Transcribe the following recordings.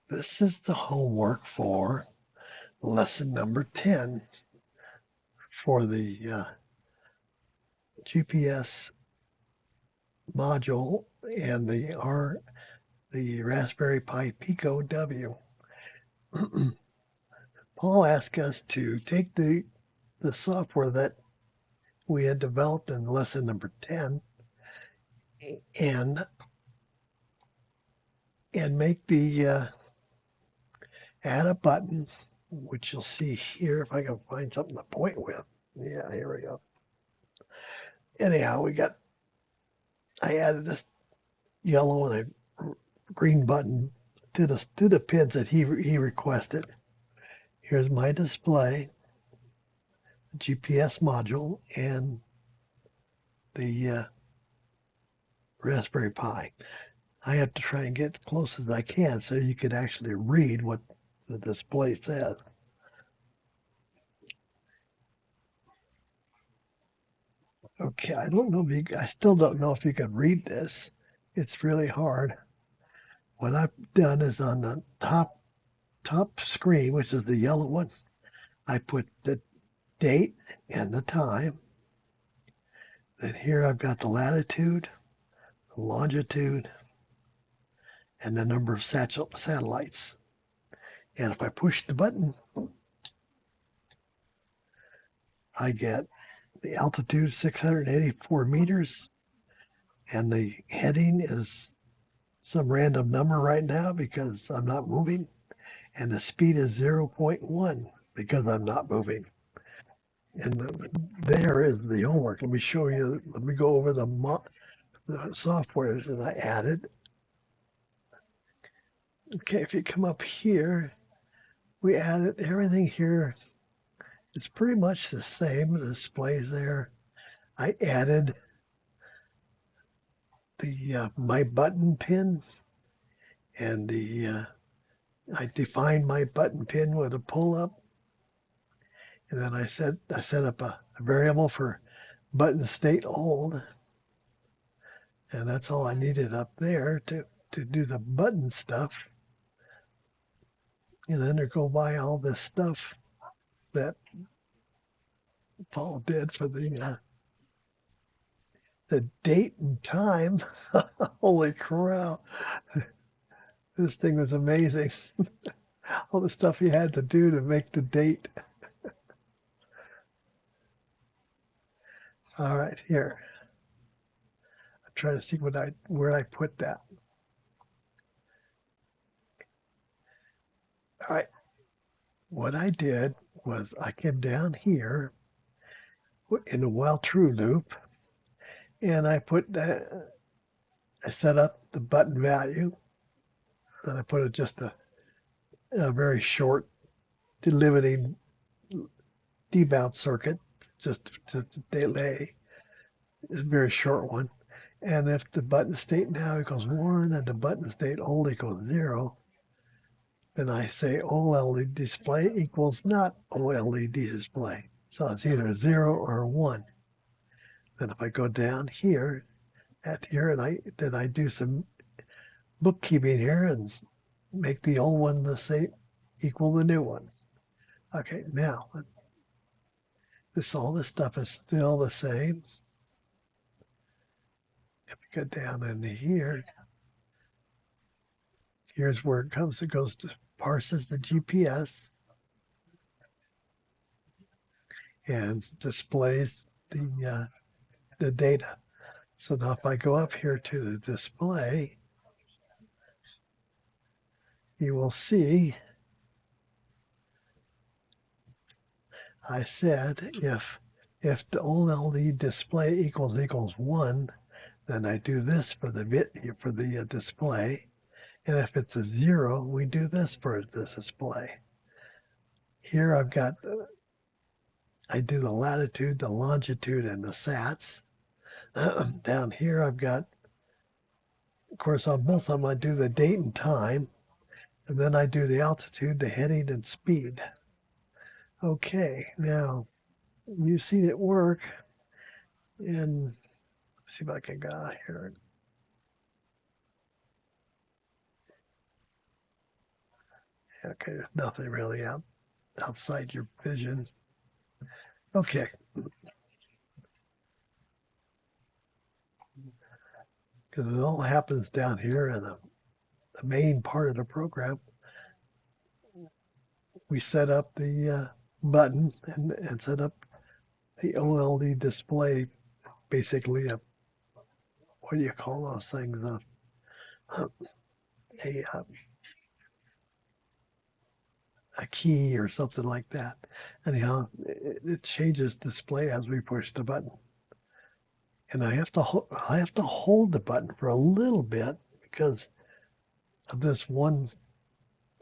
This is the homework for lesson number 10 for the GPS module and the Raspberry Pi Pico W. Paul asked us to take the software that we had developed in lesson number 10 and make the add a button, which you'll see here if I can find something to point with. Yeah, here we go. Anyhow, I added this yellow and a green button to the pins that he requested. Here's my display, GPS module, and the Raspberry Pi. I have to try and get as close as I can so you could actually read what the display says. Okay, I still don't know if you can read this. It's really hard. What I've done is on the top screen, which is the yellow one, I put the date and the time. Then here I've got the latitude, the longitude, and the number of satellites. And if I push the button, I get the altitude 684 meters, and the heading is some random number right now because I'm not moving, and the speed is 0.1 because I'm not moving. And there is the homework. Let me show you. Let me go over the softwares that I added. Okay, if you come up here, we added everything here. It's pretty much the same. The displays there. I added the my button pin, and I defined my button pin with a pull up, and then I set up a variable for button state hold, and that's all I needed up there to do the button stuff. And then to go by all this stuff that Paul did for the date and time. Holy crow. This thing was amazing. All the stuff he had to do to make the date. All right, here. I'm trying to see where I put that. All right. What I did was I came down here in a while true loop, and I set up the button value. Then I put just a very short delimiting debounce circuit, just a delay, a very short one. And if the button state now equals 1 and the button state hold equals 0, then I say OLED display equals not OLED display. So it's either 0 or 1. Then if I go down here, and I do some bookkeeping here and make the old one the same equal the new one. Okay, now all this stuff is still the same. If we go down into here, here's where it goes to parses the GPS and displays the data. So now if I go up here to the display, you will see I said if the OLED display equals 1, then I do this for the display. And if it's a 0, we do this for the display. Here I've got, I do the latitude, the longitude, and the sats. Down here I've got, of course, on both of them I do the date and time. And then I do the altitude, the heading, and speed. Okay, now you've seen it work. And let's see if I can get out here. Okay, there's nothing really outside your vision. Okay, because it all happens down here in the main part of the program. We set up the button and set up the OLED display. Basically, what do you call those things? A a key or something like that. Anyhow, it changes display as we push the button, and I have to hold the button for a little bit because of this one.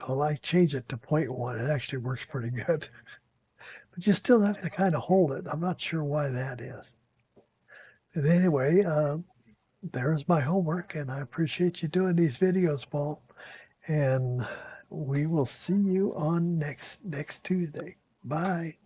Well, I change it to 0.1. It actually works pretty good, but you still have to kind of hold it. I'm not sure why that is. But anyway, there's my homework, and I appreciate you doing these videos, Paul. And we will see you on next Tuesday. Bye.